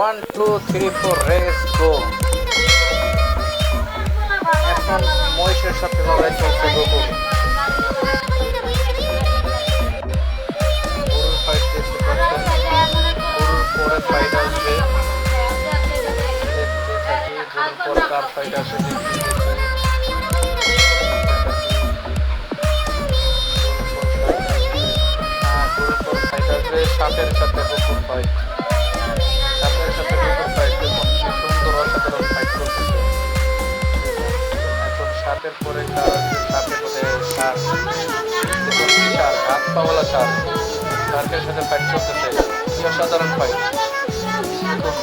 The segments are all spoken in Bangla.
1 2 3 4 রেস গো। এখন মহিষের সাথে লড়াই চলছে গোকুল। গরুর ফাইট দেখতে পাচ্ছেন, গরুর পরে ফাইট আসবে, দেখতে থাকি গরুর পরে কার ফাইট আসে দেখতে দেখতে। গরুর পর ফাইট আসবে সাপের সাথে গোকুল ফাইট, সাপের সাথে গোকুল ফাইট। দেখুন কি সুন্দর অসাধারণ ফাইট চলতেছে। এখন সাপের পরে কার আসবে, সাপের পরে সাপ। দেখুন কি সার, হাত পাওয়ালা সার, শার্কের সাথে ফাইট চলতেছে, কি অসাধারণ ফাইট। দেখুন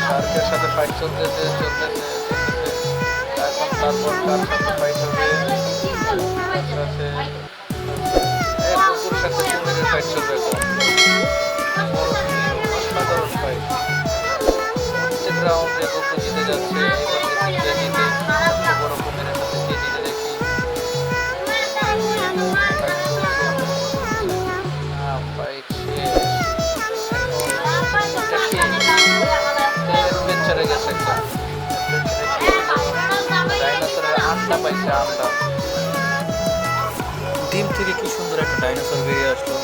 শার্কের সাথে ফাইট চলতেছে চলতেছে চলতেছে। এখন তারপর কার সাথে ফাইট হবে, কুকুর সাথে কুমিরের ফাইট চলবে এখন। অসাধারণ ফাইট। প্রত্যেক রাউন্ডে কুকুর জিতে যাচ্ছে। এবার দেখি কে জিতে, সবচেয়ে বড় কুমিরের সাথে কে জিতে দেখি। ফাইট শেষ। অ্যাডভেঞ্চারে গেছে একটা, ডাইনোসরের আন্ডা পাইছে, আন্ডা। ডিম থেকে কি সুন্দর একটা ডাইনোসর বেরিয়ে আসলো।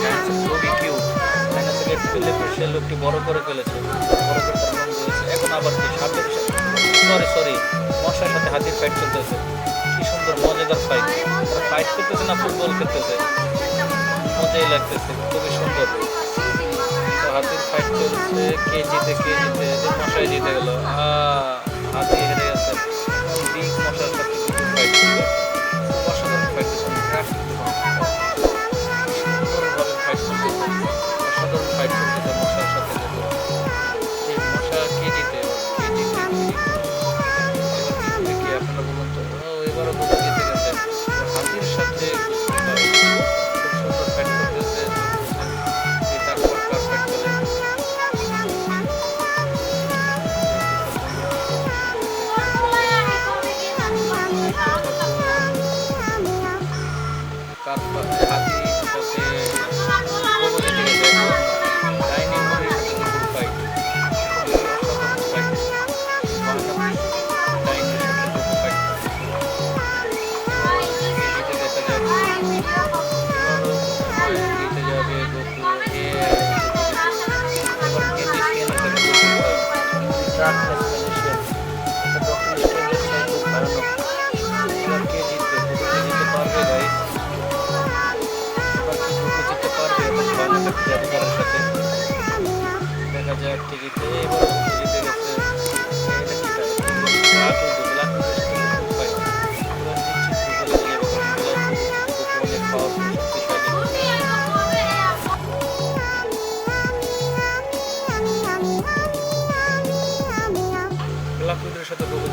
ডাইনোসর খুবই কিউট। ডাইনোসরকে ফেলে সে লোকটি বড় করে ফেলেছে, বড় করে তার মন দিয়েছে। এখন আবার কি সাপের সরি মশার সাথে হাতির ফাইট চলতেছে। কি সুন্দর মজাদার ফাইট। তারা ফাইট করতেছে না ফুটবল খেলতেছে, মজাই লাগতেছে, খুবই সুন্দর। তো হাতির ফাইট চলছে, কে জিতে কে জিতে, মশাই জিতে গেল। হাতি হেরে গেছে। বিগ মশার সাথে ফাইট চলছে, অসাধারণ ফাইট চলছে। সুন্দরভাবে ফাইট চলতেছে, অসাধারণ ফাইট চলতেছে মশার সাথে। এই মশা কে জিতে, কে জিতে, কি আপনারা বলুন তো। এবারও গোকুল জিতে গেছে। হাতির সাথে খুব সুন্দর ফাইট করতেছে চলতেছে। তারপর কার ফাইট চলে, হাতি সাথে গরু জিতে গেছে। ডাইনি মহিষের সাথে গরুর ফাইট, অসাধারণ ফাইট। ডাইনির সাথে গরুর ফাইট জিতে দেখা যাক। এবারও জিতে যাবে গোকুল। এবার কেনিশিয়ানের সাথে গরুর ফাইট, ডার্কনেস কেনিশিয়ান, এটা ডক্টর স্ট্রেঞ্জের চাই খুব ভয়ানক। এবার কে জিতবে, গোকুল কি জিততে পারবে গাইস? এবার কি গোকুল জিততে পারবে এত ভয়ানক একটা জাদুঘরের সাথে? দেখা যাক টিকিটে। এবার গোকুল জিতে গেছে। এটা কি ব্ল্যাক উইডো, ব্ল্যাক উইডোর সাথে গোকুল ফাইট। এবার নিশ্চিত গোকুল জিতে যাবে, কারণ ব্ল্যাক উইডো অনেক পাওয়ারফুল, শক্তিশালী। ব্ল্যাক উইডোর সাথে গোকুল